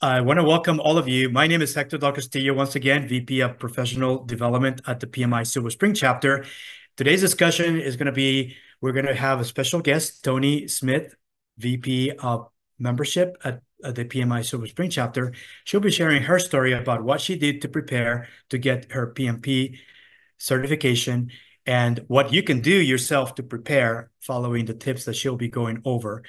I want to welcome all of you. My name is Hector Del Castillo, once again, VP of Professional Development at the PMI Silver Spring chapter. Today's discussion is going to be, we're going to have a special guest, Toni Smith, VP of Membership at the PMI Silver Spring chapter. She'll be sharing her story about what she did to prepare to get her PMP certification and what you can do yourself to prepare following the tips that she'll be going over.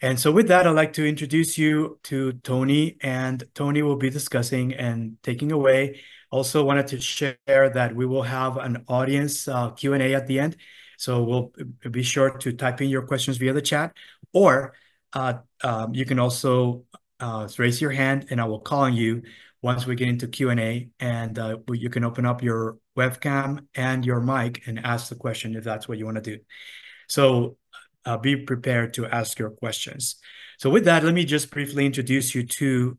And so with that, I'd like to introduce you to Toni, and Toni will be discussing and taking away. Also wanted to share that we will have an audience Q&A at the end. So we'll be sure to type in your questions via the chat, or you can also raise your hand and I will call on you once we get into Q&A, and you can open up your webcam and your mic and ask the question if that's what you want to do. So be prepared to ask your questions. So with that, let me just briefly introduce you to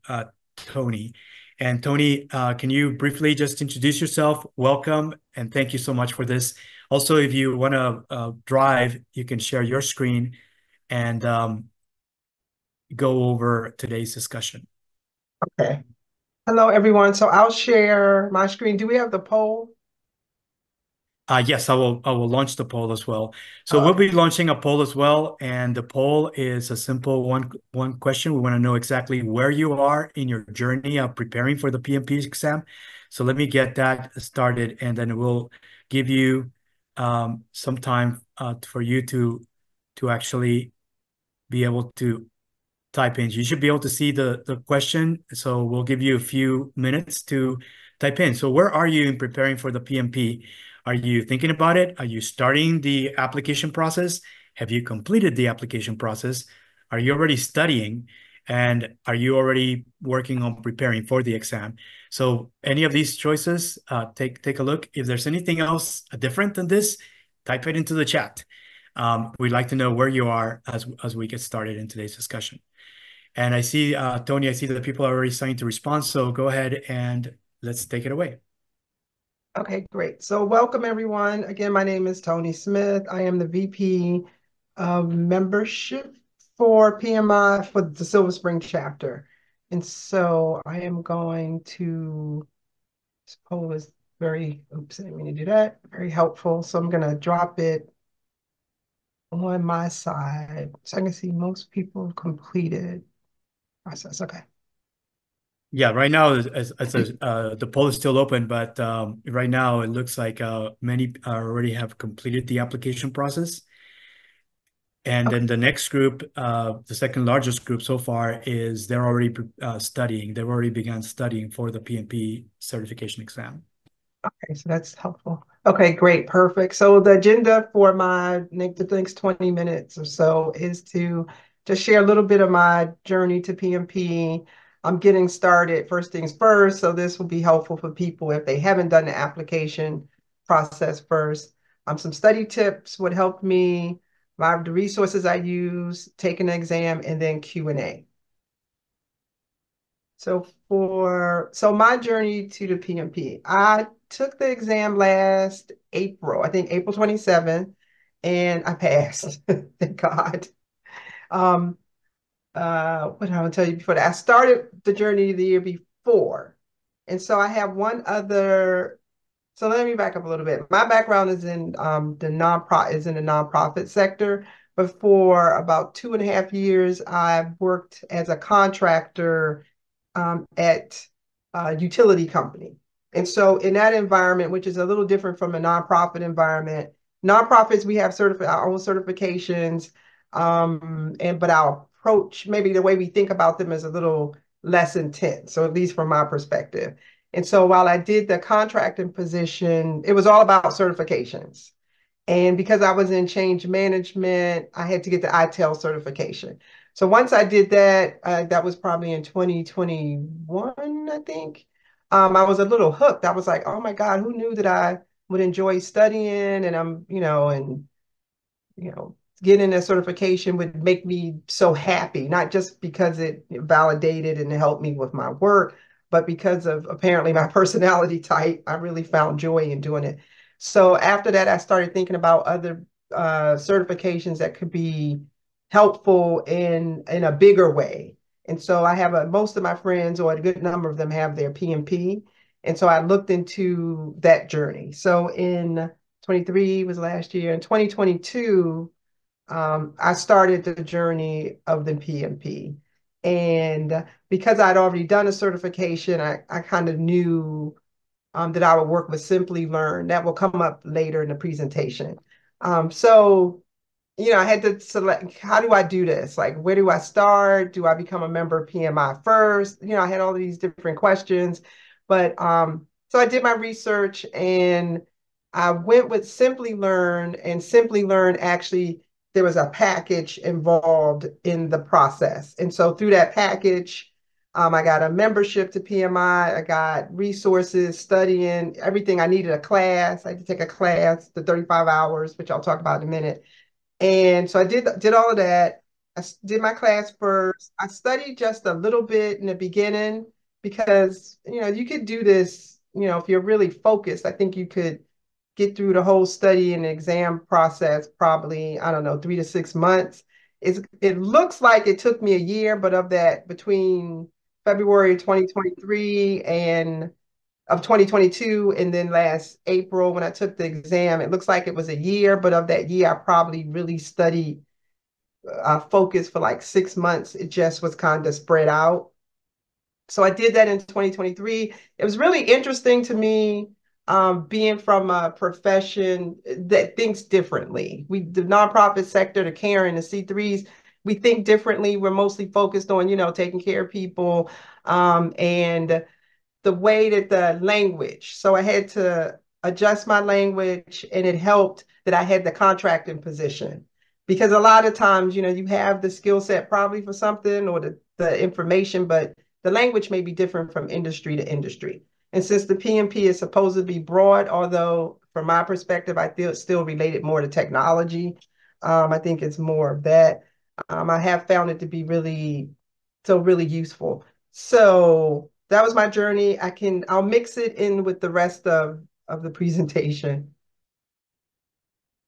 Toni. And Toni, can you briefly just introduce yourself? Welcome, and thank you so much for this. Also, if you want to drive, you can share your screen and go over today's discussion. Okay. Hello, everyone. So I'll share my screen. Do we have the poll? Yes, I will launch the poll as well. So Oh, we'll okay. be launching a poll as well, and the poll is a simple one question. We want to know exactly where you are in your journey of preparing for the PMP exam. So let me get that started, and then we'll give you some time for you to actually be able to type in. You should be able to see the question. So we'll give you a few minutes to type in. So where are you in preparing for the PMP? Are you thinking about it? Are you starting the application process? Have you completed the application process? Are you already studying? And are you already working on preparing for the exam? So any of these choices, take a look. If there's anything else different than this, type it into the chat. We'd like to know where you are as we get started in today's discussion. And I see, Toni, I see that people are already starting to respond. So go ahead and let's take it away. Okay, great. So welcome, everyone. Again, my name is Toni Smith. I am the VP of Membership for PMI for the Silver Spring chapter. And so I am going to, this poll is oops, I didn't mean to do that, very helpful. So I'm going to drop it on my side so I can see most people completed process. Okay. Yeah, right now, the poll is still open, but right now it looks like many already have completed the application process. And then the next group, the second largest group so far, is they're already studying. They've already begun studying for the PMP certification exam. Okay, so that's helpful. Okay, great, perfect. So the agenda for the next 20 minutes or so is to just share a little bit of my journey to PMP. I'm getting started first things first, so this will be helpful for people if they haven't done the application process first. Some study tips would help me, the resources I use, taking an exam, and then Q&A. So my journey to the PMP, I took the exam last April, I think April 27th, and I passed. Thank God. Um, what did I tell you before that? I started the journey the year before. And so I have one other. So let me back up a little bit. My background is in the nonprofit sector, but for about 2.5 years, I've worked as a contractor at a utility company. And so in that environment, which is a little different from a nonprofit environment, nonprofits, we have our own certifications, but our approach, maybe the way we think about them is a little less intense. So at least from my perspective. And so while I did the contracting position, it was all about certifications. And because I was in change management, I had to get the ITEL certification. So once I did that, that was probably in 2021, I think. I was a little hooked. I was like, oh my God, who knew that I would enjoy studying and getting a certification would make me so happy, not just because it validated and helped me with my work, but because of apparently my personality type. I really found joy in doing it. So after that, I started thinking about other certifications that could be helpful in a bigger way. And so I have most of my friends, or a good number of them, have their PMP. And so I looked into that journey. So in 23 was last year. In 2022, I started the journey of the PMP. And because I'd already done a certification, I kind of knew that I would work with Simply Learn. That will come up later in the presentation. So I had to select, how do I do this? Like, where do I start? Do I become a member of PMI first? I had all these different questions. But so I did my research and I went with Simply Learn, and Simply Learn actually, there was a package involved in the process. And so through that package, I got a membership to PMI. I got resources, studying, everything I needed, a class. I had to take a class, the 35 hours, which I'll talk about in a minute. And so I did all of that. Did my class first. I studied just a little bit in the beginning because, you could do this, if you're really focused. I think you could get through the whole study and exam process probably, I don't know, 3 to 6 months. It looks like it took me a year, but of that, between February 2023 and of 2022, and then last April when I took the exam, it looks like it was a year, but of that year, I probably really studied, focused for like 6 months. It just was kind of spread out. So I did that in 2023. It was really interesting to me, being from a profession that thinks differently. The nonprofit sector, the care and the C3s, we think differently. We're mostly focused on, taking care of people, and the way that the language, so I had to adjust my language, and it helped that I had the contracting position. Because a lot of times, you have the skill set probably for something, or the information, but the language may be different from industry to industry. And since the PMP is supposed to be broad, although from my perspective, I feel it's still related more to technology, I think it's more of that. I have found it to be really useful. So that was my journey. I'll mix it in with the rest of the presentation.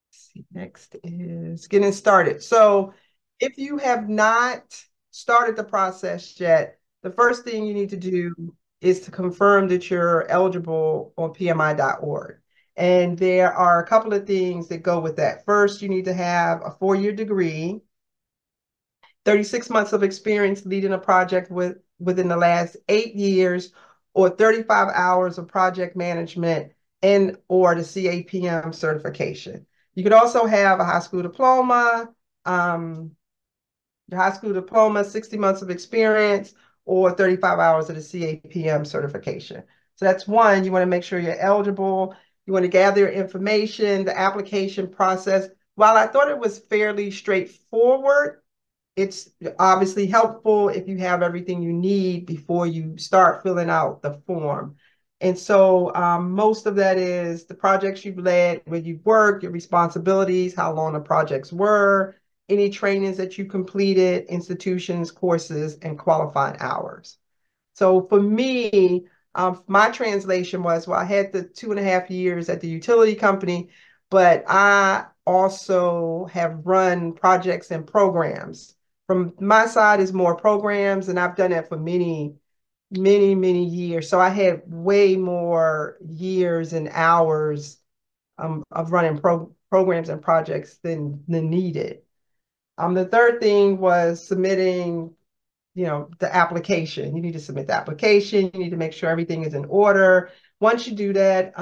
Let's see, next is getting started. So if you have not started the process yet, the first thing you need to do is to confirm that you're eligible on PMI.org. And there are a couple of things that go with that. First, you need to have a 4-year degree, 36 months of experience leading a project within the last 8 years, or 35 hours of project management, and or the CAPM certification. You could also have a high school diploma, your high school diploma, 60 months of experience, or 35 hours of the CAPM certification. So that's one. You want to make sure you're eligible. You want to gather information, the application process. While I thought it was fairly straightforward, it's obviously helpful if you have everything you need before you start filling out the form. And so most of that is the projects you've led, where you've worked, your responsibilities, how long the projects were, any trainings that you completed, institutions, courses, and qualifying hours. So for me, my translation was, well, I had the 2.5 years at the utility company, but I also have run projects and programs. From my side is more programs, and I've done that for many, many, many years. So I had way more years and hours of running programs and projects than needed. The third thing was submitting, the application. You need to submit the application. You need to make sure everything is in order. Once you do that,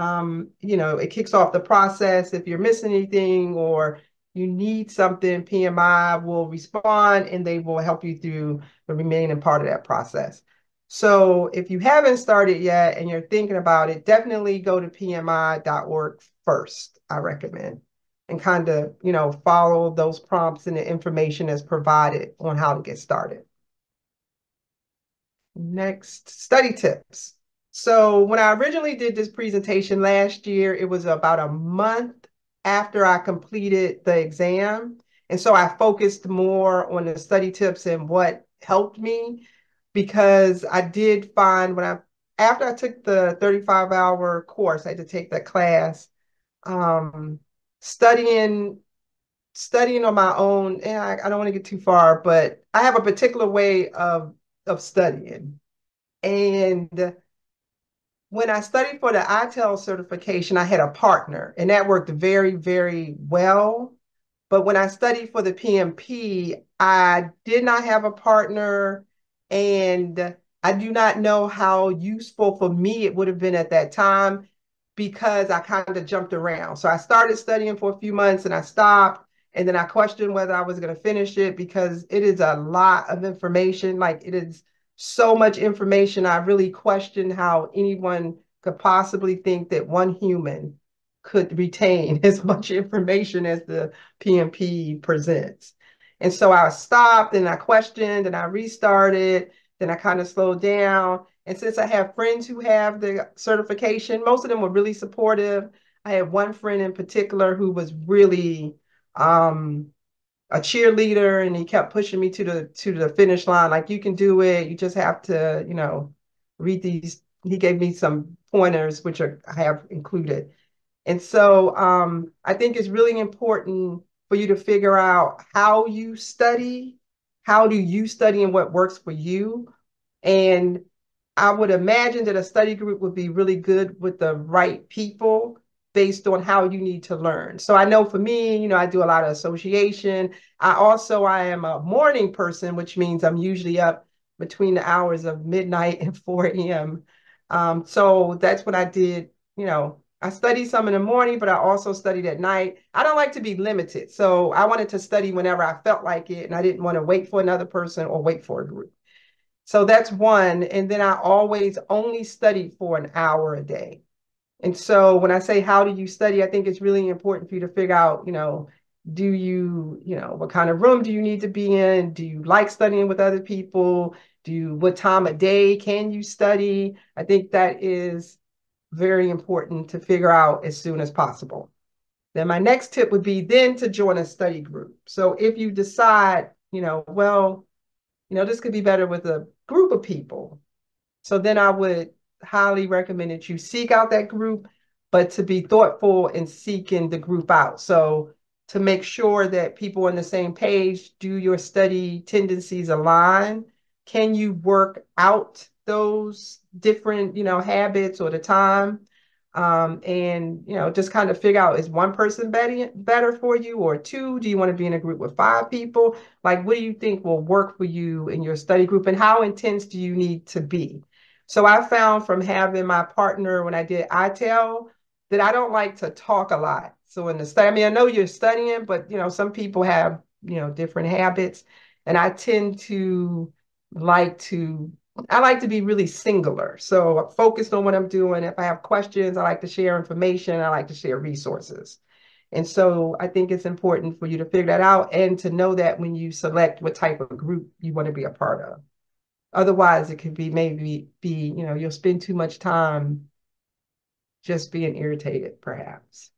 it kicks off the process. If you're missing anything or you need something, PMI will respond and they will help you through the remaining part of that process. So if you haven't started yet and you're thinking about it, definitely go to PMI.org first, I recommend, and kind of, follow those prompts and the information that's provided on how to get started. Next, study tips. So when I originally did this presentation last year, it was about a month after I completed the exam. And so I focused more on the study tips and what helped me, because I did find after I took the 35-hour course, I had to take that class, um, studying on my own, and I don't want to get too far, but I have a particular way of of studying. And when I studied for the ITEL certification, I had a partner, and that worked very, very well. But when I studied for the PMP, I did not have a partner, and I do not know how useful for me it would have been at that time because I kind of jumped around. So I started studying for a few months and I stopped, and then I questioned whether I was going to finish it because it is a lot of information. Like it is so much information. I really questioned how anyone could possibly think that one human could retain as much information as the PMP presents. And so I stopped and I questioned and I restarted. Then I kind of slowed down. And since I have friends who have the certification, most of them were really supportive. I had one friend in particular who was really a cheerleader, and he kept pushing me to the finish line. Like, you can do it. You just have to, read these. He gave me some pointers, which I have included. And so I think it's really important for you to figure out how you study, how do you study and what works for you. And I would imagine that a study group would be really good with the right people based on how you need to learn. So I know for me, I do a lot of association. I am a morning person, which means I'm usually up between the hours of midnight and 4 a.m. So that's what I did. I studied some in the morning, but I also studied at night. I don't like to be limited. So I wanted to study whenever I felt like it, and I didn't want to wait for another person or wait for a group. So that's one. And then I always only studied for an hour a day. And so when I say, how do you study? I think it's really important for you to figure out, what kind of room do you need to be in? Do you like studying with other people? What time of day can you study? I think that is very important to figure out as soon as possible. Then my next tip would be then to join a study group. So if you decide, this could be better with a group of people. So then I would highly recommend that you seek out that group, but to be thoughtful in seeking the group out. So to make sure that people are on the same page, do your study tendencies align? Can you work out those different, habits or the time? And just kind of figure out, is one person better for you or two? Do you want to be in a group with 5 people? Like, what do you think will work for you in your study group, and how intense do you need to be? So I found from having my partner when I did ITEL that I don't like to talk a lot. So in the study, I mean, I know you're studying, but some people have, different habits. And I like to be really singular. So I'm focused on what I'm doing. If I have questions, I like to share information. I like to share resources. And so I think it's important for you to figure that out and to know that when you select what type of group you want to be a part of. Otherwise, it could be you'll spend too much time just being irritated, perhaps.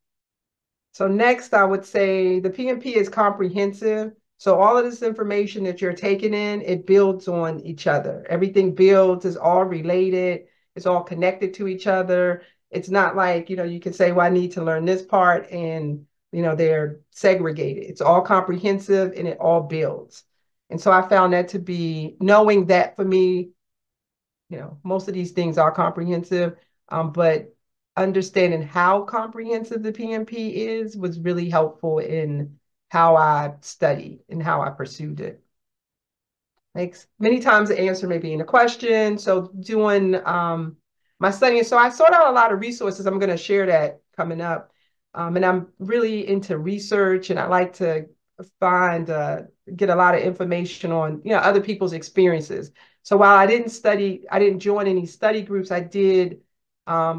So next, I would say the PMP is comprehensive. So all of this information that you're taking in, it builds on each other. Everything builds, is all related. It's all connected to each other. It's not like, you can say, well, I need to learn this part and, they're segregated. It's all comprehensive and it all builds. And so I found that to be, knowing that for me, most of these things are comprehensive, but understanding how comprehensive the PMP is was really helpful in how I studied and how I pursued it. Like many times the answer may be in a question. So doing my studying, so I sort out a lot of resources. I'm going to share that coming up. And I'm really into research, and I like to get a lot of information on, other people's experiences. So while I didn't join any study groups, I did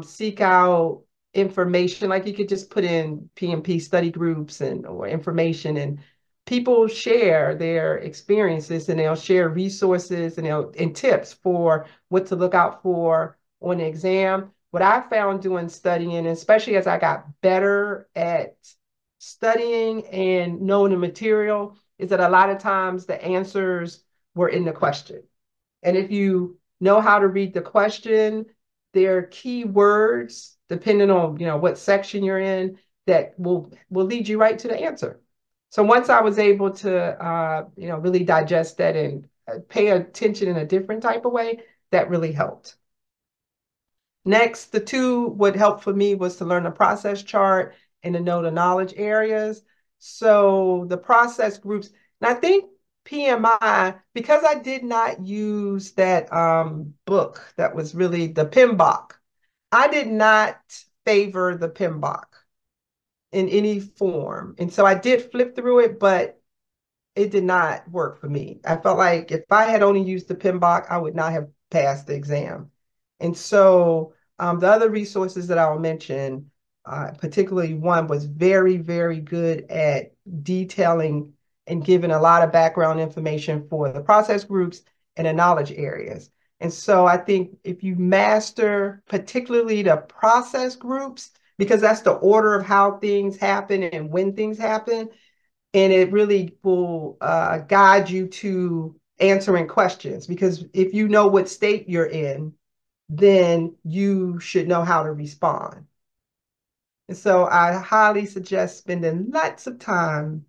seek out information. Like you could just put in PMP study groups or information, and people share their experiences, and they'll share resources and tips for what to look out for on the exam. What I found doing studying, especially as I got better at studying and knowing the material, is that a lot of times the answers were in the question. And if you know how to read the question, there are key words, depending on what section you're in, that will lead you right to the answer. So once I was able to really digest that and pay attention in a different type of way, that really helped. Next, the two would help for me was to learn the process chart and to know the knowledge areas. So the process groups, and I think PMI, because I did not use that book that was really the PMBOK, I did not favor the PMBOK in any form. And so I did flip through it, but it did not work for me. I felt like if I had only used the PMBOK, I would not have passed the exam. And so the other resources that I'll mention, particularly one was very, very good at detailing and giving a lot of background information for the process groups and the knowledge areas. And so I think if you master particularly the process groups, because that's the order of how things happen and when things happen, and it really will guide you to answering questions. Because if you know what state you're in, then you should know how to respond. And so I highly suggest spending lots of time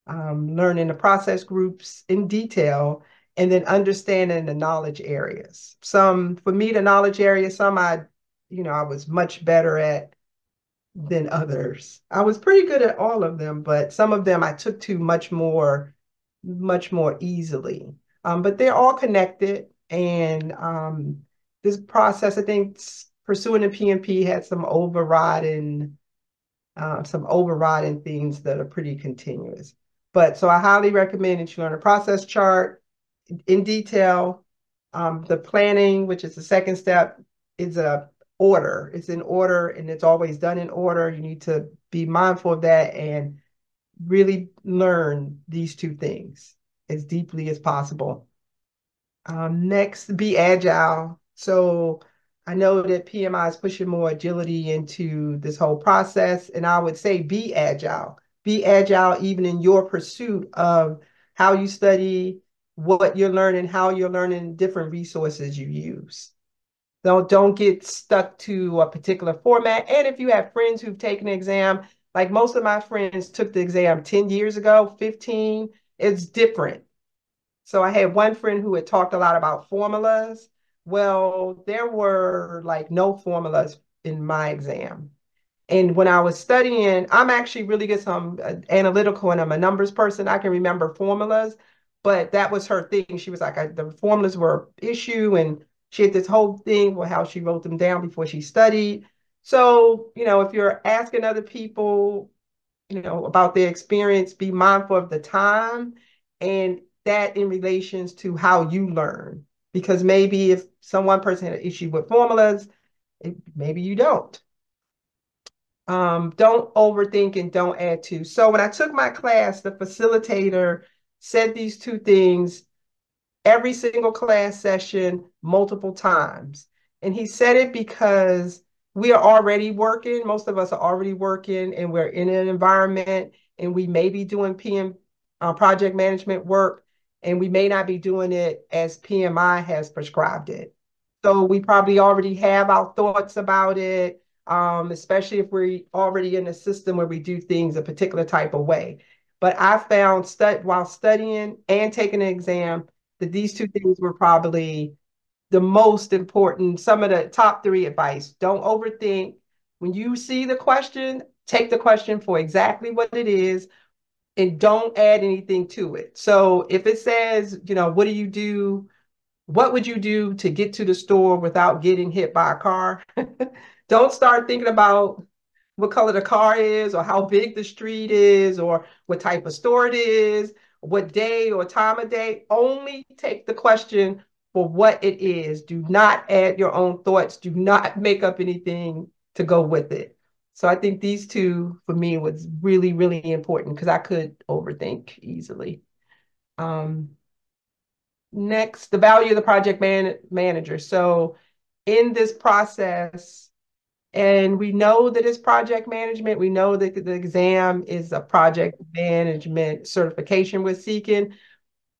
learning the process groups in detail and then understanding the knowledge areas. Some, for me, the knowledge areas, some I was much better at than others. I was pretty good at all of them, but some of them I took to much more easily. But they're all connected. And this process, I think, pursuing the PMP had some overriding things that are pretty continuous. But so I highly recommend that you learn a process chart in detail. The planning, which is the second step, is a order. It's in order and it's always done in order. You need to be mindful of that and really learn these two things as deeply as possible. Next, be agile. So I know that PMI is pushing more agility into this whole process, and I would say be agile. Be agile even in your pursuit of how you study, what you're learning, how you're learning, different resources you use. Don't get stuck to a particular format. And if you have friends who've taken the exam, like most of my friends took the exam 10 years ago, 15, it's different. So I had one friend who had talked a lot about formulas. Well, there were like no formulas in my exam. And when I was studying, I'm actually really good. So I'm analytical and I'm a numbers person. I can remember formulas, but that was her thing. She was like, the formulas were issue, and she had this whole thing with how she wrote them down before she studied. So, if you're asking other people, about their experience, be mindful of the time and that in relations to how you learn. Because maybe if one person had an issue with formulas, maybe you don't. Don't overthink and don't add to. So when I took my class, the facilitator said these two things every single class session multiple times. And he said it because we are already working. Most of us are already working and we're in an environment and we may be doing project management work and we may not be doing it as PMI has prescribed it. So we probably already have our thoughts about it, especially if we're already in a system where we do things a particular type of way. But I found while studying and taking an exam that these two things were probably the most important, some of the top three advice. Don't overthink. When you see the question, take the question for exactly what it is and don't add anything to it. So if it says, what do you do? What would you do to get to the store without getting hit by a car? Don't start thinking about what color the car is or how big the street is or what type of store it is, what day or time of day. Only take the question for what it is. Do not add your own thoughts. Do not make up anything to go with it. So I think these two for me was really, really important because I could overthink easily. Next, the value of the project manager. So in this process, and we know that it's project management. We know that the exam is a project management certification we're seeking.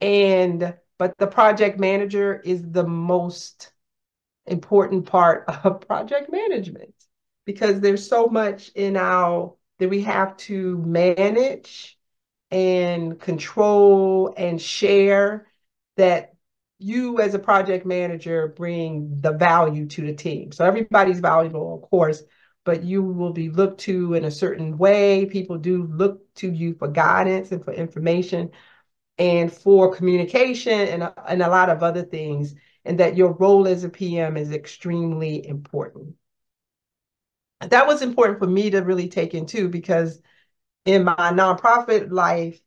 But the project manager is the most important part of project management because there's so much that we have to manage and control and share that you as a project manager bring the value to the team. So everybody's valuable, of course, but you will be looked to in a certain way. People do look to you for guidance and for information and for communication and a lot of other things, and that your role as a PM is extremely important. That was important for me to really take in too, because in my nonprofit life,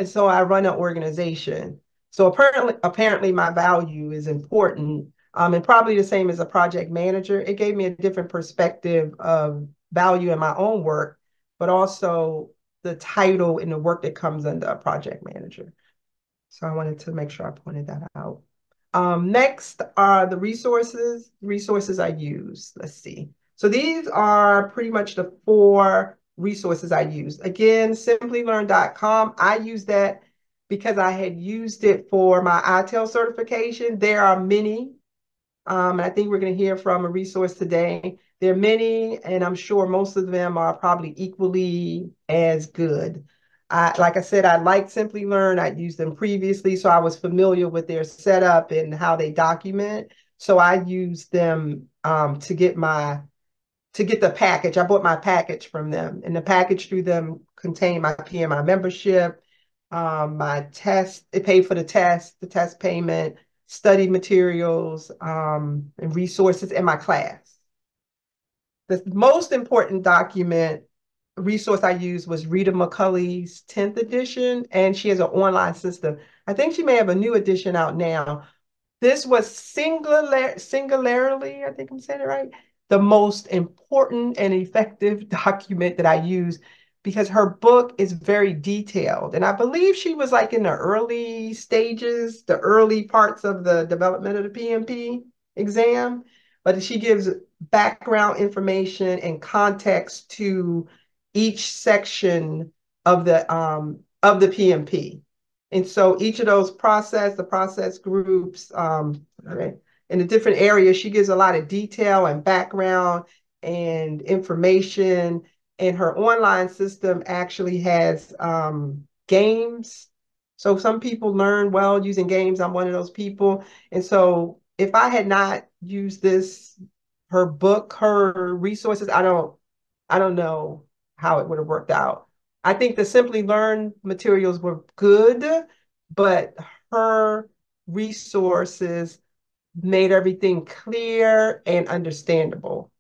so I run an organization. So apparently my value is important, and probably the same as a project manager. It gave me a different perspective of value in my own work, but also the title and the work that comes under a project manager. So I wanted to make sure I pointed that out. Next are the resources I use. Let's see. So these are pretty much the 4 resources I use. Again, simplylearn.com. I use that because I had used it for my ITEL certification. There are many. I think we're going to hear from a resource today. There are many, and I'm sure most of them are probably equally as good. Like I said, I like Simply Learn. I'd used them previously, so I was familiar with their setup and how they document. So I used them to get the package. I bought my package from them, and the package through them contained my PMI membership, my test. It paid for the test payment, study materials, and resources, and my class. The most important resource I used was Rita McCulley's 10th edition, and she has an online system. I think she may have a new edition out now. This was singularly, I think I'm saying it right, the most important and effective document that I use, because her book is very detailed. And I believe she was like in the early stages, the early parts of the development of the PMP exam, but she gives background information and context to each section of the PMP. And so each of those the process groups, in the different areas, she gives a lot of detail and background and information. And her online system actually has games. So some people learn well using games. I'm one of those people. And so if I had not used her book, her resources, I don't know how it would have worked out. I think the Simply Learn materials were good, but her resources made everything clear and understandable.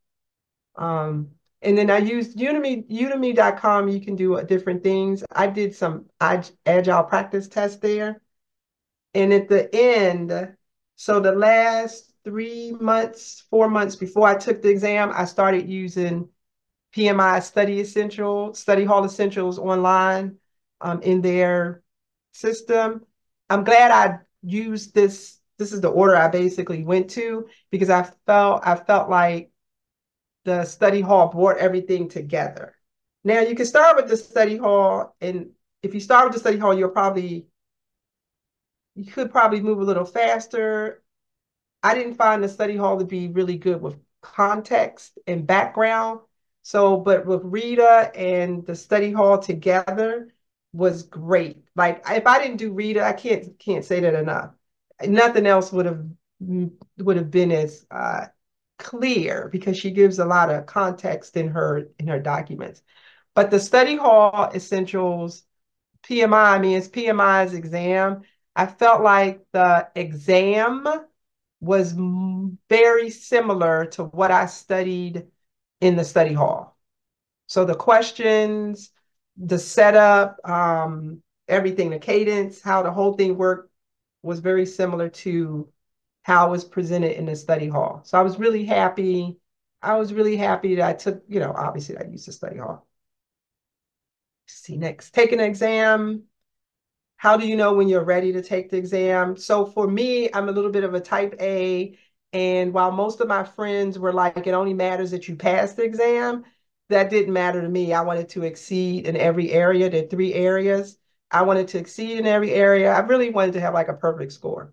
And then I used udemy.com. You can do different things. I did some agile practice tests there. And at the end, so the last 3 months, 4 months before I took the exam, I started using PMI Study Hall Essentials online in their system. I'm glad I used this. This is the order I basically went to, because I felt like the study hall brought everything together. Now you can start with the study hall, and if you start with the study hall, you could probably move a little faster. I didn't find the study hall to be really good with context and background. So, but with Rita and the study hall together was great. Like if I didn't do Rita, I can't say that enough. Nothing else would have been as clear, because she gives a lot of context in her documents. But the study hall essentials, PMI, I mean, it's PMI's exam. I felt like the exam was very similar to what I studied in the study hall. So the questions, the setup, everything, the cadence, how the whole thing worked was very similar to how it was presented in the study hall. So I was really happy. I was really happy that I took, obviously I used the study hall. Let's see, next, taking an exam. How do you know when you're ready to take the exam? So for me, I'm a little bit of a type A. And while most of my friends were like, it only matters that you pass the exam, that didn't matter to me. I wanted to exceed in every area. There are 3 areas. I wanted to exceed in every area. I really wanted to have like a perfect score.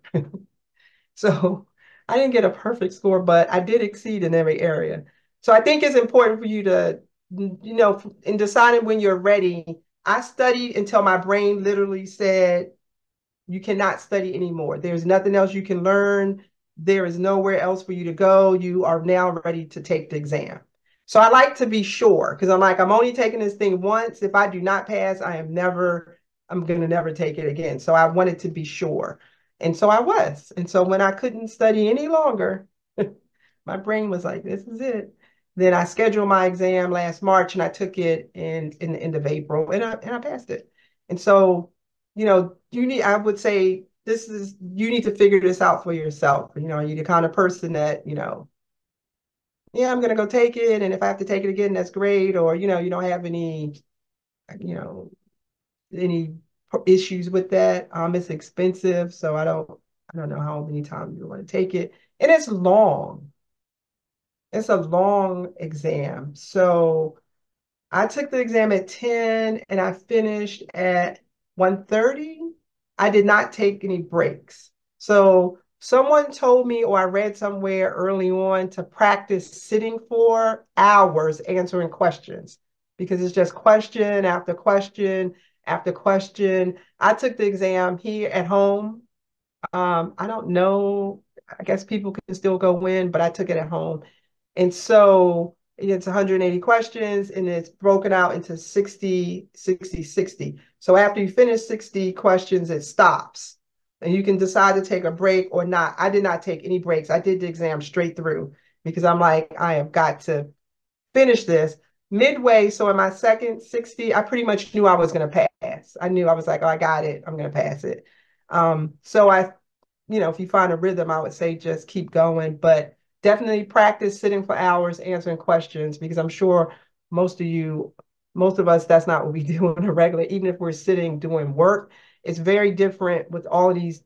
So I didn't get a perfect score, but I did exceed in every area. So I think it's important for you to, in deciding when you're ready. I studied until my brain literally said, You cannot study anymore. There's nothing else you can learn. There is nowhere else for you to go. You are now ready to take the exam. So I like to be sure because I'm like, I'm only taking this thing once. If I do not pass, I'm going to never take it again. So I wanted to be sure. And so I was. And so when I couldn't study any longer, my brain was like, this is it. Then I scheduled my exam last March and I took it in the end of April and I passed it. And so, I would say you need to figure this out for yourself. You're the kind of person that, yeah, I'm gonna go take it. And if I have to take it again, that's great. Or, you don't have you know, any issues with that. It's expensive, so I don't know how many times you want to take it. And it's long. It's a long exam. So I took the exam at 10 and I finished at 1:30. I did not take any breaks. So someone told me, or I read somewhere early on, to practice sitting for hours answering questions because it's just question after question after question. I took the exam here at home. I don't know. I guess people can still go in, but I took it at home. And so it's 180 questions and it's broken out into 60, 60, 60. So after you finish 60 questions, it stops. And you can decide to take a break or not. I did not take any breaks. I did the exam straight through because I'm like, I have got to finish this. Midway, so in my second 60, I pretty much knew I was going to pass. I knew I was like, oh, I got it. I'm going to pass it. So if you find a rhythm, I would say just keep going, but definitely practice sitting for hours answering questions because I'm sure most of us, that's not what we do on a regular, even if we're sitting doing work. It's very different with all of these,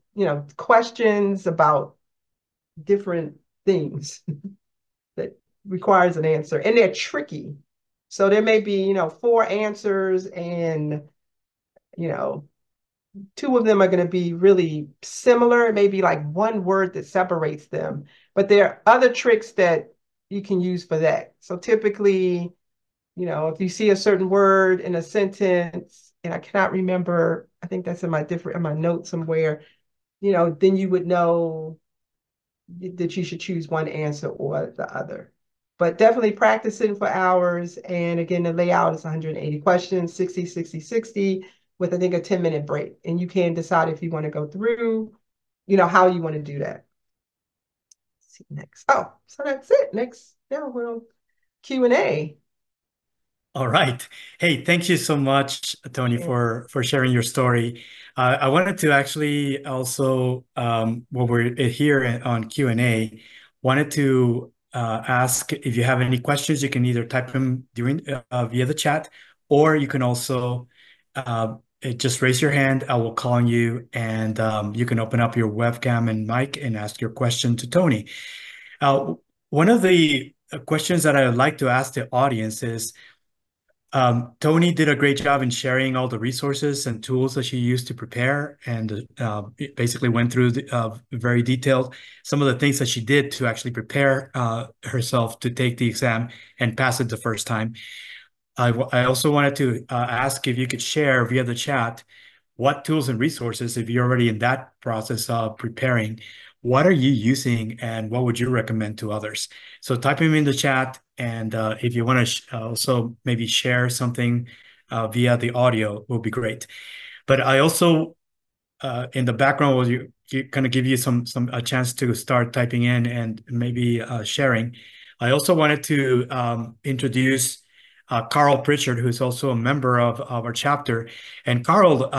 questions about different things that requires an answer, and they're tricky. So there may be, four answers and, you know, two of them are going to be really similar. It may be like one word that separates them, but there are other tricks that you can use for that. So typically, if you see a certain word in a sentence, and I cannot remember, I think that's in my notes somewhere, then you would know that you should choose one answer or the other. But definitely practicing for hours. And again, the layout is 180 questions, 60, 60, 60, with I think a 10-minute break. And you can decide if you want to go through, how you want to do that. Let's see next. Oh, so that's it. Next, now we're on Q&A. All right. Hey, thank you so much, Toni, Yeah. for sharing your story. I wanted to actually also, while we're here on Q&A, wanted to ask if you have any questions. You can either type them via the chat, or you can also just raise your hand. I will call on you, and you can open up your webcam and mic and ask your question to Toni. Uh, One of the questions that I would like to ask the audience is, Toni did a great job in sharing all the resources and tools that she used to prepare, and it basically went through very detailed some of the things that she did to actually prepare herself to take the exam and pass it the first time. I also wanted to ask if you could share via the chat what tools and resources, if you're already in that process of preparing, what are you using and what would you recommend to others? So type them in the chat, and if you want to also maybe share something via the audio, will be great. But I also in the background will you kind of give you some a chance to start typing in and maybe sharing. I also wanted to introduce Carl Pritchard, who's also a member of our chapter. And Carl,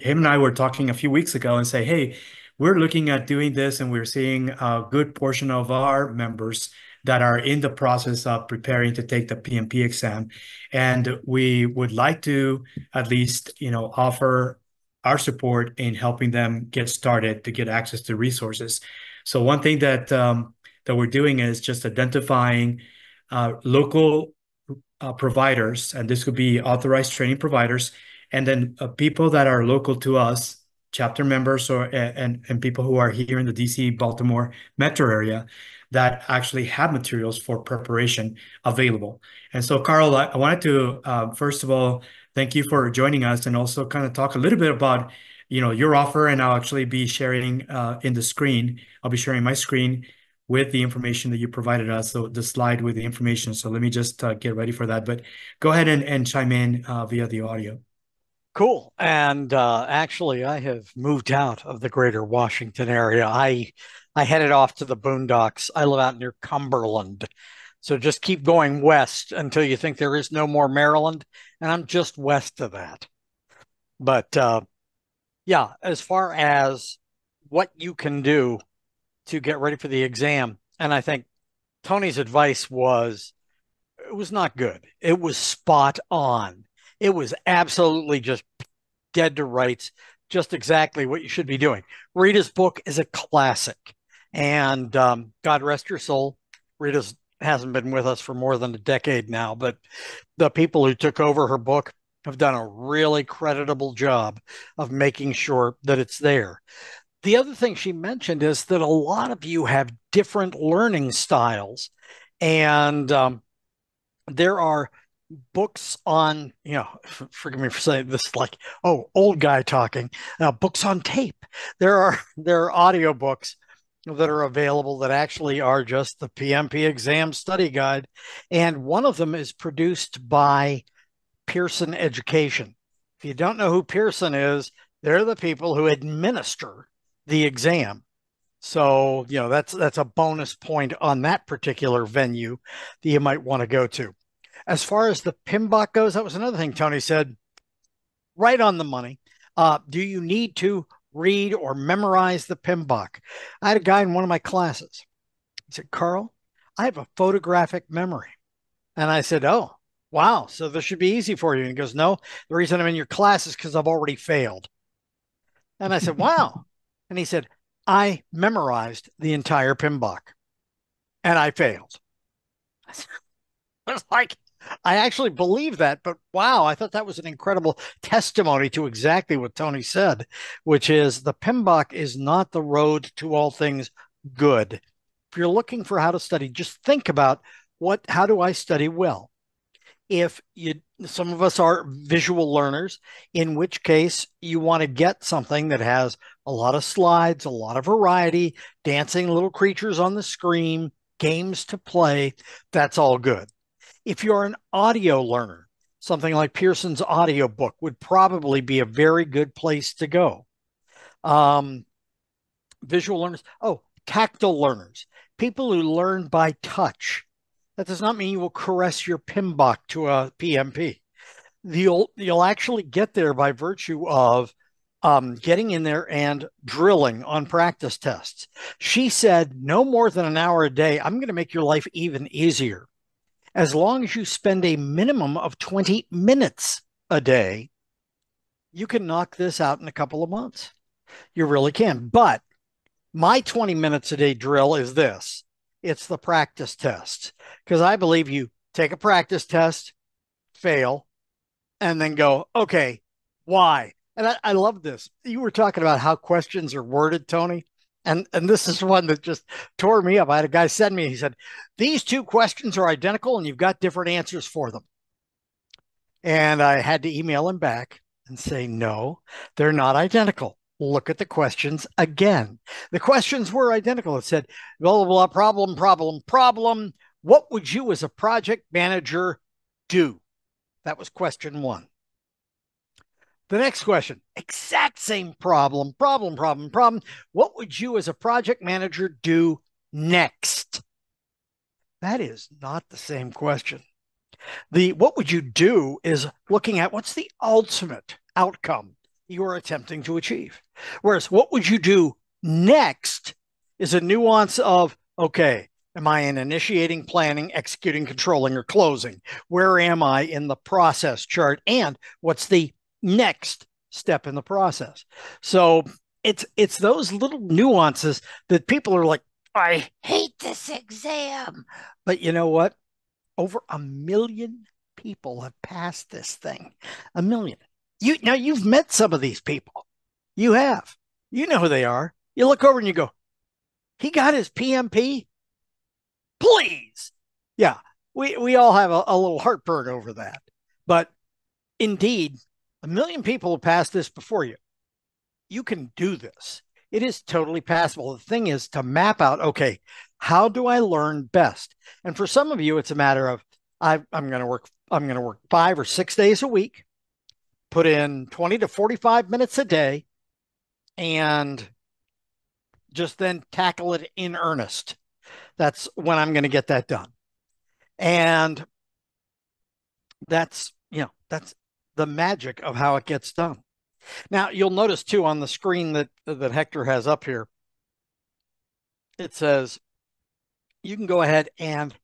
him and I were talking a few weeks ago and say, hey, we're looking at doing this, and we're seeing a good portion of our members that are in the process of preparing to take the PMP exam, and we would like to at least offer our support in helping them get started to get access to resources. So one thing that we're doing is just identifying local providers, and this could be authorized training providers, and then people that are local to us, chapter members and people who are here in the DC, Baltimore metro area that actually have materials for preparation available. And so, Carl, I wanted to first of all thank you for joining us, and also kind of talk a little bit about your offer, and I'll actually be sharing in the screen. I'll be sharing my screen with the information that you provided us, so the slide with the information. So let me just get ready for that. But go ahead and chime in via the audio. Cool. And actually, I have moved out of the greater Washington area. I headed off to the boondocks. I live out near Cumberland. So just keep going west until you think there is no more Maryland. And I'm just west of that. But yeah, as far as what you can do to get ready for the exam, and I think Toni's advice was it was not good. It was spot on. It was absolutely just dead to rights, just exactly what you should be doing. Rita's book is a classic. And God rest her soul, Rita's hasn't been with us for more than a decade now, but the people who took over her book have done a really creditable job of making sure that it's there. The other thing she mentioned is that a lot of you have different learning styles. And there are books on, forgive me for saying this, like, oh, old guy talking, books on tape. There are audio books that are available that actually are just the PMP exam study guide. And one of them is produced by Pearson Education. If you don't know who Pearson is, they're the people who administer the exam. So, that's a bonus point on that particular venue that you might want to go to. As far as the PMBOK goes, that was another thing Toni said, right on the money. Do you need to read or memorize the PMBOK? I had a guy in one of my classes. He said, Carl, I have a photographic memory. And I said, oh, wow. So this should be easy for you. And he goes, no, the reason I'm in your class is because I've already failed. And I said, wow. And he said, I memorized the entire PMBOK and I failed. I was like, I actually believe that, but wow, I thought that was an incredible testimony to exactly what Toni said, which is the PMBOK is not the road to all things good. If you're looking for how to study, just think about how do I study well? Some of us are visual learners, in which case you want to get something that has a lot of slides, a lot of variety, dancing little creatures on the screen, games to play. That's all good. If you're an audio learner, something like Pearson's audio book would probably be a very good place to go. Visual learners, tactile learners, people who learn by touch. That does not mean you will caress your PMBOK to a PMP. You'll actually get there by virtue of getting in there and drilling on practice tests. She said, no more than an hour a day. I'm going to make your life even easier. As long as you spend a minimum of 20 minutes a day, you can knock this out in a couple of months. You really can. But my 20 minutes a day drill is this. It's the practice test. Because I believe you take a practice test, fail, and then go, okay, why? And I love this. You were talking about how questions are worded, Toni. And this is one that just tore me up. I had a guy send me, he said, these two questions are identical and you've got different answers for them. And I had to email him back and say, no, they're not identical. Look at the questions again. The questions were identical. It said, blah, blah, blah, problem. What would you as a project manager do? That was question one. The next question, exact same problem. What would you as a project manager do next? That is not the same question. What would you do is looking at what's the ultimate outcome you are attempting to achieve. Whereas what would you do next is a nuance of, okay, am I in initiating, planning, executing, controlling, or closing? Where am I in the process chart? And what's the next step in the process? So it's those little nuances that people are like, I hate this exam. But you know what? Over 1 million people have passed this thing. 1 million. You've met some of these people. You have. You know who they are. You look over and you go, he got his PMP? Please. Yeah, we all have a little heartburn over that. But indeed, 1 million people have passed this before you. you can do this. It is totally passable. The thing is to map out, okay, how do I learn best? And for some of you, it's a matter of I'm going to work 5 or 6 days a week, put in 20 to 45 minutes a day, and just then tackle it in earnest. That's when I'm going to get that done. And that's the magic of how it gets done. Now, you'll notice too on the screen that Hector has up here, it says you can go ahead and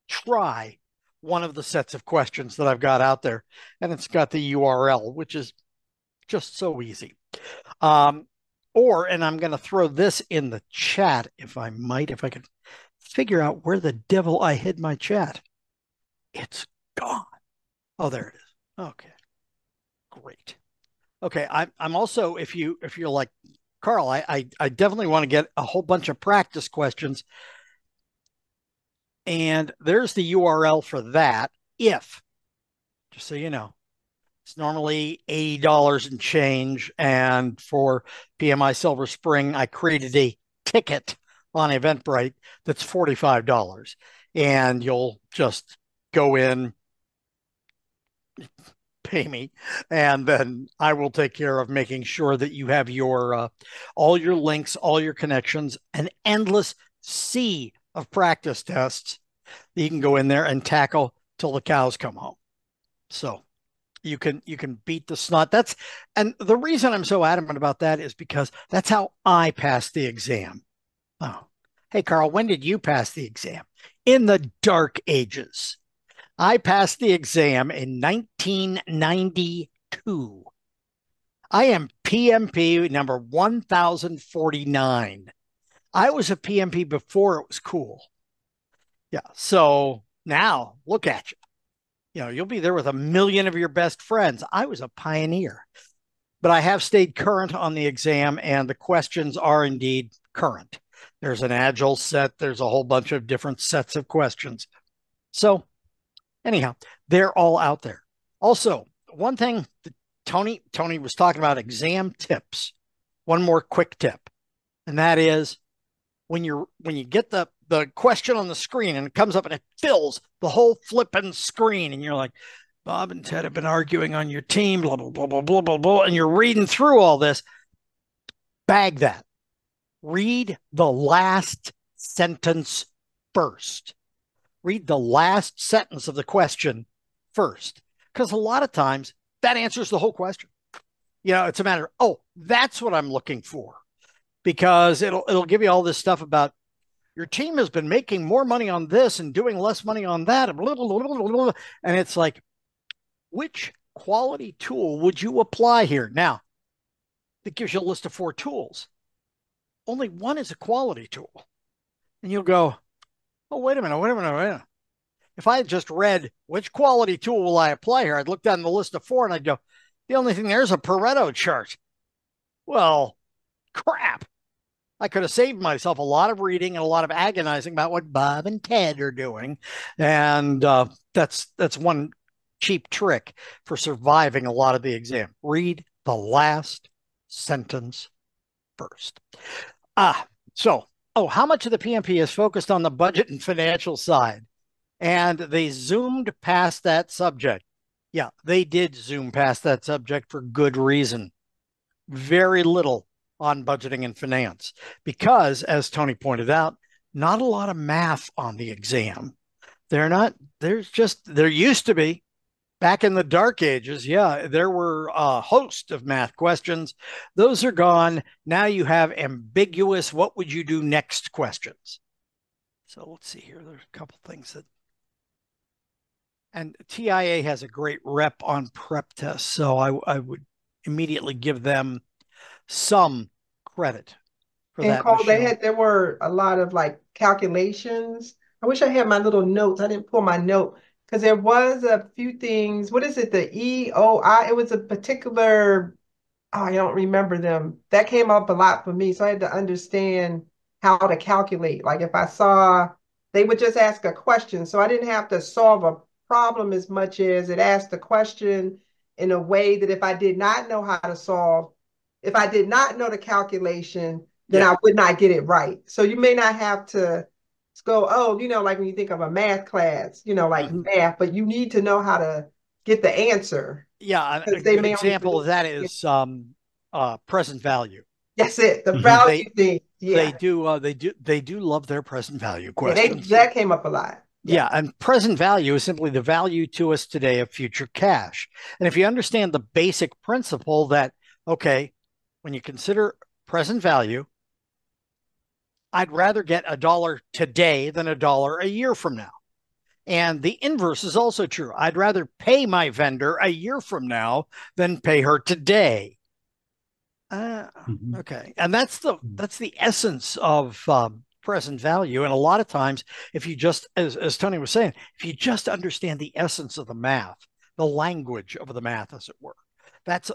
try one of the sets of questions that I've got out there, and it's got the URL, which is just so easy. And I'm going to throw this in the chat if I can figure out where the devil I hid my chat. It's gone. Oh, there it is. Okay, great. Okay, I'm also, if you're like Carl, I definitely want to get a whole bunch of practice questions, and there's the URL for that. Just so you know, it's normally $80 and change, and for PMI Silver Spring, I created a ticket on Eventbrite that's $45, and you'll just go in, pay me, and then I will take care of making sure that you have your all your links, all your connections, an endless sea of practice tests that you can go in there and tackle till the cows come home. So you can beat the snot. And the reason I'm so adamant about that is because that's how I passed the exam. Oh, hey Carl, when did you pass the exam? In the dark ages. I passed the exam in 1992. I am PMP number 1049. I was a PMP before it was cool. Yeah. So now look at you. You'll be there with a million of your best friends. I was a pioneer, but I have stayed current on the exam, and the questions are indeed current. There's an agile set. There's a whole bunch of different sets of questions. So anyhow, they're all out there. Also, one thing that Toni was talking about, exam tips. One more quick tip, and that is when you get the question on the screen and it comes up and it fills the whole flipping screen, and you're like, Bob and Ted have been arguing on your team, blah, blah, blah, blah, blah, blah, blah, and you're reading through all this, bag that. Read the last sentence first. Read the last sentence of the question first, because a lot of times that answers the whole question. It's a matter of, oh, that's what I'm looking for, because it'll give you all this stuff about your team has been making more money on this and doing less money on that, and it's like, which quality tool would you apply here? Now, it gives you a list of 4 tools. Only one is a quality tool, and you'll go, oh, wait a minute. If I had just read which quality tool will I apply here, I'd look down the list of 4 and I'd go, the only thing there is a Pareto chart. Well, crap. I could have saved myself a lot of reading and a lot of agonizing about what Bob and Ted are doing. And that's one cheap trick for surviving a lot of the exam. Read the last sentence first. How much of the PMP is focused on the budget and financial side? And they zoomed past that subject. Yeah, they did zoom past that subject for good reason. Very little on budgeting and finance, because, as Toni pointed out, not a lot of math on the exam. There used to be. Back in the dark ages, yeah, there were a host of math questions. Those are gone. Now you have ambiguous, what would you do next questions. So let's see here. There's a couple things and TIA has a great rep on prep tests. So I would immediately give them some credit for And that. Cole, there were a lot of like calculations. I wish I had my little notes. I didn't pull my note because there was a few things. What is it? The EOI. It was a particular, I don't remember them. That came up a lot for me. So I had to understand how to calculate. Like if I saw, they would just ask a question. So I didn't have to solve a problem as much as it asked the question in a way that if I did not know how to solve, If I did not know the calculation, then Yeah. I would not get it right. So you may not have to go, oh, like when you think of a math class, like Mhm. math, but you need to know how to get the answer Yeah, a because they good may only example of produce. that is present value. That's it, the Mhm. They value thing. they Yeah. do they do love their present value Yeah, questions. that came up a lot. Yeah. Yeah, and present value is simply the value to us today of future cash. And if you understand the basic principle that, okay, when you consider present value, I'd rather get a dollar today than a dollar a year from now. And the inverse is also true. I'd rather pay my vendor a year from now than pay her today. Uh, Mhm. okay, and that's the essence of present value. And a lot of times, if you just, as Toni was saying, if you just understand the essence of the math, the language of the math, as it were, that's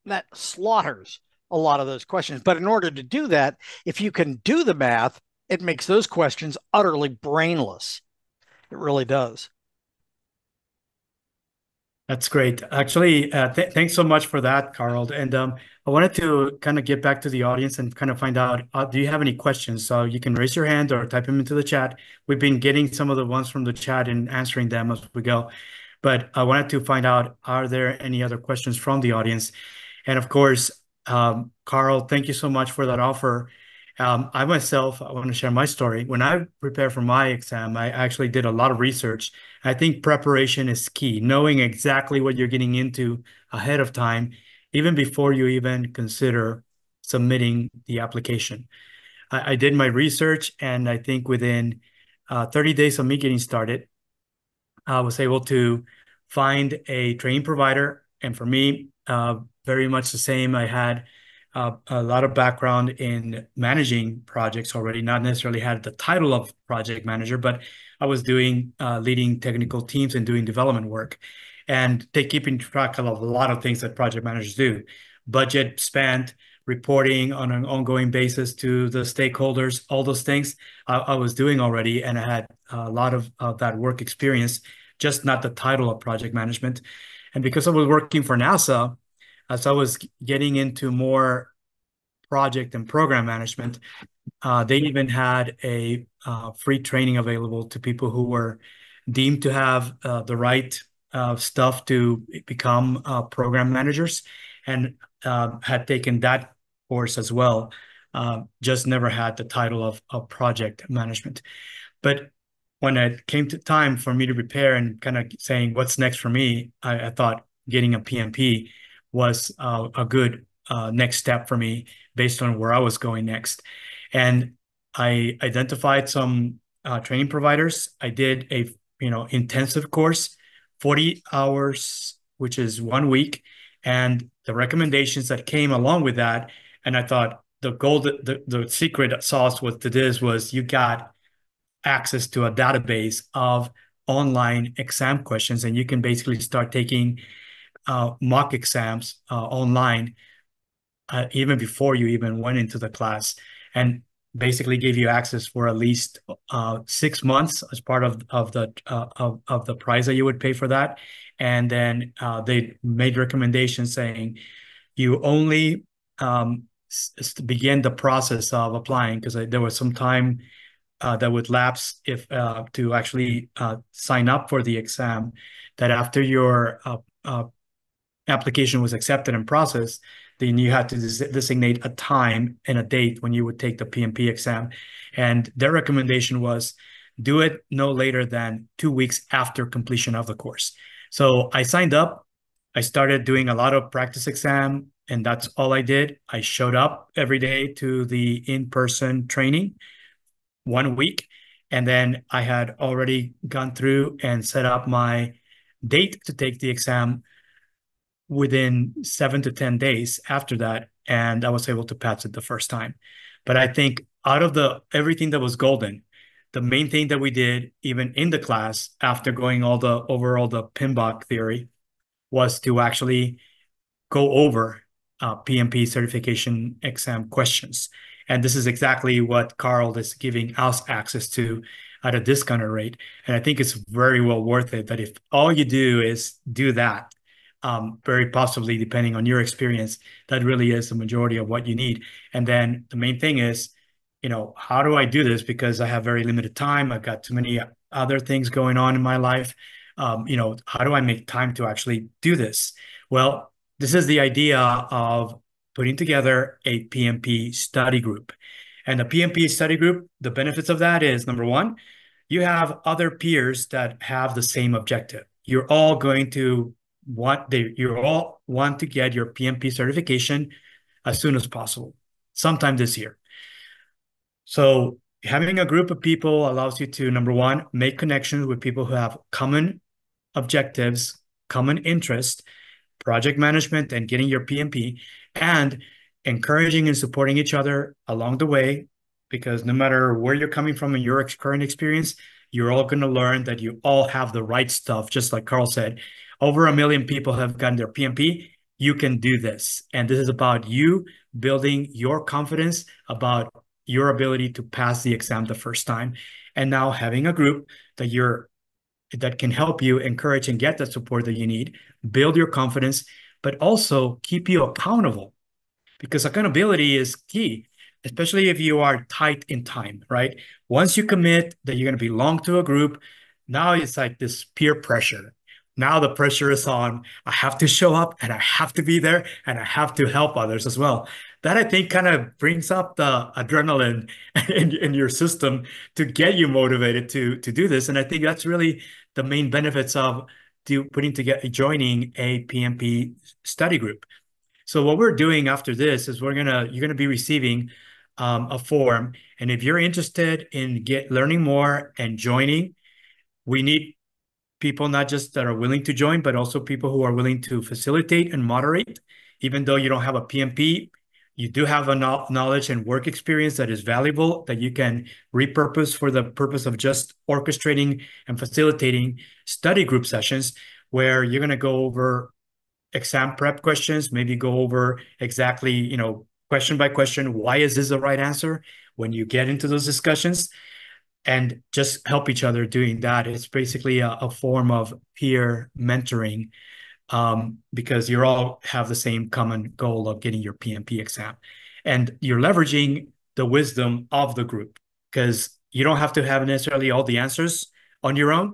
that slaughters a lot of those questions. But in order to do that, if you can do the math, it makes those questions utterly brainless. It really does. That's great. Actually, thanks so much for that, Carl. And I wanted to kind of get back to the audience and kind of find out, do you have any questions? So you can raise your hand or type them into the chat. We've been getting some of the ones from the chat and answering them as we go. But I wanted to find out, are there any other questions from the audience? And of course, Carl, thank you so much for that offer. I myself, I want to share my story. When I prepared for my exam, I actually did a lot of research. I think preparation is key, knowing exactly what you're getting into ahead of time, even before you even consider submitting the application. I did my research, and I think within 30 days of me getting started, I was able to find a training provider. And for me, very much the same. I had a lot of background in managing projects already, not necessarily had the title of project manager, but I was doing leading technical teams and doing development work. And they keeping track of a lot of things that project managers do. Budget spent, reporting on an ongoing basis to the stakeholders, all those things I was doing already, and I had a lot of that work experience, just not the title of project management. And because I was working for NASA, as I was getting into more project and program management, they even had a free training available to people who were deemed to have the right stuff to become program managers, and had taken that course as well. Just never had the title of project management. But when it came to time for me to prepare and kind of saying what's next for me, I thought getting a PMP was a good next step for me based on where I was going next. And I identified some training providers. I did a intensive course, 40 hours, which is 1 week, and the recommendations that came along with that. And I thought the secret sauce was to this was you got access to a database of online exam questions, and you can basically start taking mock exams online even before you even went into the class, and basically give you access for at least 6 months as part of the price that you would pay for that. And then they made recommendations saying you only begin the process of applying, because there was some time that would lapse if to actually sign up for the exam, that after your application was accepted and processed, then you had to designate a time and a date when you would take the PMP exam. And their recommendation was do it no later than 2 weeks after completion of the course. So I signed up. I started doing a lot of practice exam, and that's all I did. I showed up every day to the in-person training 1 week. And then I had already gone through and set up my date to take the exam within 7 to 10 days after that. And I was able to pass it the first time. But I think out of the everything that was golden, the main thing that we did, even in the class, after going over all the PMBOK theory, was to actually go over PMP certification exam questions. And this is exactly what Carl is giving us access to at a discounted rate. And I think it's very well worth it that if all you do is do that, very possibly, depending on your experience, that really is the majority of what you need. And then the main thing is, how do I do this? Because I have very limited time. I've got too many other things going on in my life. How do I make time to actually do this? Well, this is the idea of putting together a PMP study group. And the PMP study group, the benefits of that is, number one, you have other peers that have the same objective. You're all going to you all want to get your PMP certification as soon as possible, sometime this year. So having a group of people allows you to, number one, make connections with people who have common objectives, common interests, project management, and getting your PMP, and encouraging and supporting each other along the way. Because no matter where you're coming from in your current experience, you're all going to learn that you all have the right stuff. Just like Carl said, over 1 million people have gotten their PMP. You can do this. And this is about you building your confidence about your ability to pass the exam the first time. And now having a group that can help you encourage and get the support that you need, build your confidence, but also keep you accountable, because accountability is key, especially if you are tight in time, right? Once you commit that you're going to belong to a group, now it's like this peer pressure. Now the pressure is on. I have to show up and I have to be there and I have to help others as well. That, I think, kind of brings up the adrenaline in your system to get you motivated to do this. And I think that's really the main benefits of joining a PMP study group. So what we're doing after this is you're gonna be receiving a form, and if you're interested in learning more and joining, we need people not just that are willing to join, but also people who are willing to facilitate and moderate. Even though you don't have a PMP, you do have a knowledge and work experience that is valuable, that you can repurpose for the purpose of just orchestrating and facilitating study group sessions where you're going to go over exam prep questions, maybe go over exactly, question by question, why is this the right answer when you get into those discussions, and just help each other doing that. It's basically a form of peer mentoring, because you all have the same common goal of getting your PMP exam. And you're leveraging the wisdom of the group, because you don't have to have necessarily all the answers on your own.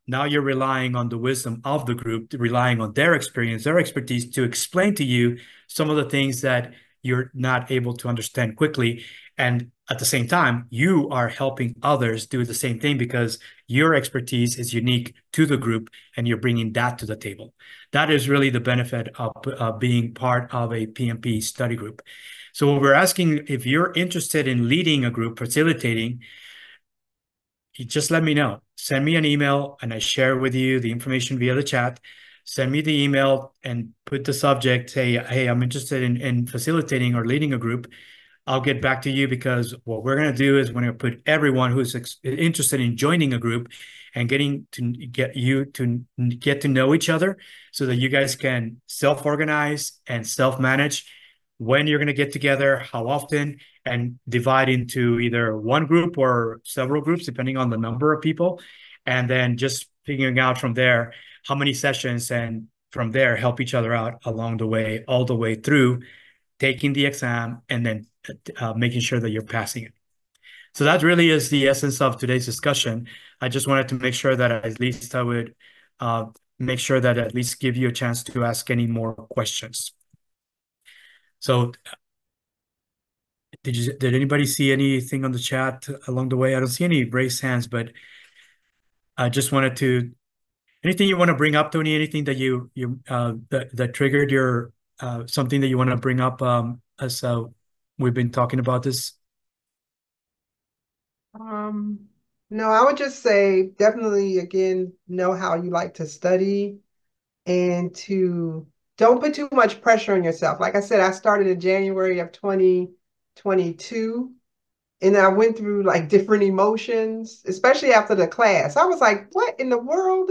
Now you're relying on the wisdom of the group, relying on their experience, their expertise to explain to you some of the things that you're not able to understand quickly. And at the same time, you are helping others do the same thing because your expertise is unique to the group and you're bringing that to the table. That is really the benefit of being part of a PMP study group. So we're asking, if you're interested in leading a group, facilitating, you just let me know. Send me an email and I share with you the information via the chat. Send me the email and put the subject, say, hey, I'm interested in facilitating or leading a group. I'll get back to you, because what we're going to do is we're going to put everyone who's interested in joining a group and get to know each other, so that you guys can self-organize and self-manage when you're going to get together, how often, and divide into either one group or several groups, depending on the number of people. And then just figuring out from there how many sessions, and from there help each other out along the way, all the way through taking the exam and then making sure that you're passing it. So that really is the essence of today's discussion. I just wanted to make sure that at least I would make sure that at least give you a chance to ask any more questions. So did anybody see anything on the chat along the way? I don't see any raised hands, but I just wanted to, anything you want to bring up, Toni, anything that that triggered your something that you want to bring up as we've been talking about this? No, I would just say definitely, again, know how you like to study, and to don't put too much pressure on yourself. Like I said, I started in January of 2022, and I went through like different emotions, especially after the class. I was like, what in the world?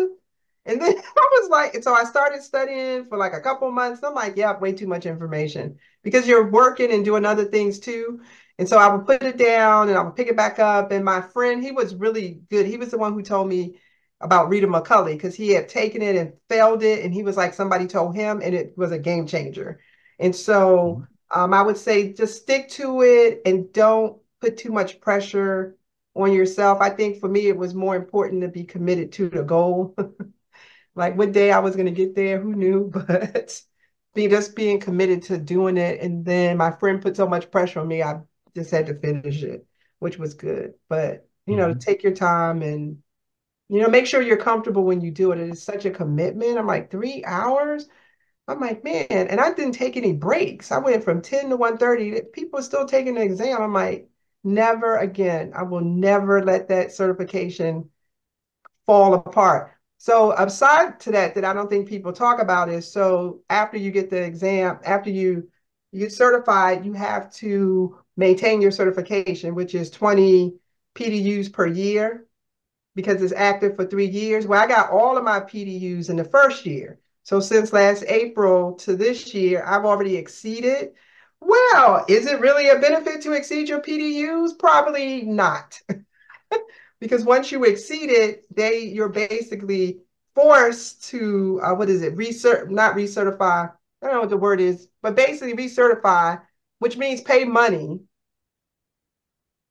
And then I was like, and so I started studying for like a couple months. I'm like, yeah, way too much information, because you're working and doing other things too. And so I would put it down and I would pick it back up. And my friend, he was really good. He was the one who told me, about Rita McCulley because he had taken it and failed it, and he was like somebody told him, and it was a game changer. And so I would say just stick to it and don't put too much pressure on yourself. I think for me, it was more important to be committed to the goal. Like what day I was going to get there, who knew? But being committed to doing it. And then my friend put so much pressure on me, I just had to finish it, which was good. But, take your time and, make sure you're comfortable when you do it. It is such a commitment. I'm like, 3 hours? I'm like, man, and I didn't take any breaks. I went from 10 to 1:30. People are still taking the exam. I'm like, never again. I will never let that certification fall apart. So aside to that I don't think people talk about is, so after you get the exam, after you get certified, you have to maintain your certification, which is 20 PDUs per year because it's active for 3 years. Well, I got all of my PDUs in the first year. So since last April to this year, I've already exceeded. Well, is it really a benefit to exceed your PDUs? Probably not. Because once you exceed it, you're basically forced to what is it? Not recertify. I don't know what the word is, but basically recertify, which means pay money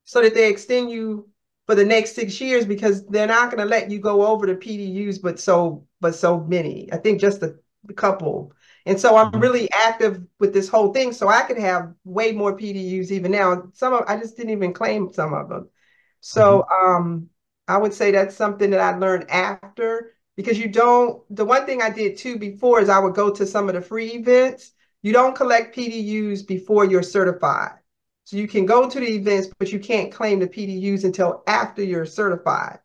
so that they extend you for the next 6 years because they're not going to let you go over the PDUs, but so many. I think just a couple. And so I'm really active with this whole thing, so I could have way more PDUs even now. I just didn't even claim some of them. So I would say that's something that I learned after because the one thing I did too before is I would go to some of the free events. You don't collect PDUs before you're certified. So you can go to the events, but you can't claim the PDUs until after you're certified.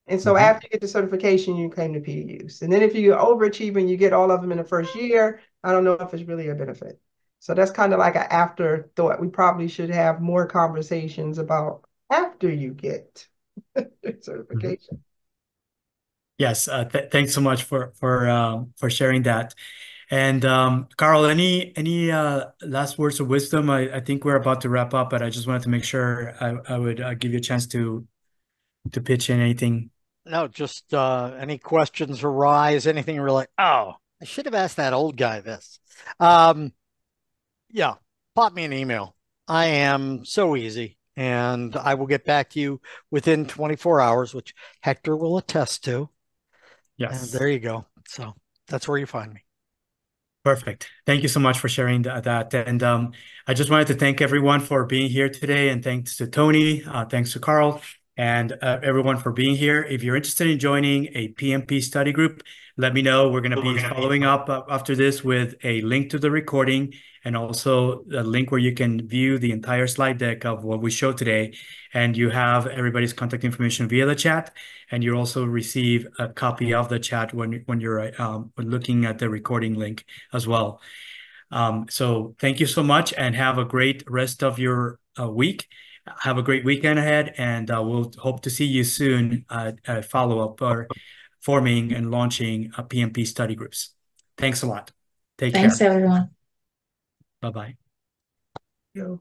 And so after you get the certification, you claim the PDUs. And then if you're overachieving, you get all of them in the first year. I don't know if it's really a benefit. So that's kind of like an afterthought. We probably should have more conversations about after you get certification. Yes, thanks so much for sharing that. And Carl, any last words of wisdom? I think we're about to wrap up, but I just wanted to make sure I would give you a chance to pitch in anything. No, just any questions arise, anything you're like, oh, I should have asked that old guy this. Yeah, pop me an email. I am so easy, and I will get back to you within 24 hours, which Hector will attest to. And Yes. there you go. So that's where you find me. Perfect. Thank you so much for sharing that. And I just wanted to thank everyone for being here today. And thanks to Toni, thanks to Carl, and everyone for being here. If you're interested in joining a PMP study group, let me know. We're going to be following up after this with a link to the recording and also a link where you can view the entire slide deck of what we showed today. And you have everybody's contact information via the chat. And you also receive a copy of the chat when you're looking at the recording link as well. So thank you so much and have a great rest of your week. Have a great weekend ahead, and we'll hope to see you soon at follow-up or forming and launching PMP study groups. Thanks a lot. Take care. Thanks, everyone. Bye-bye. You know.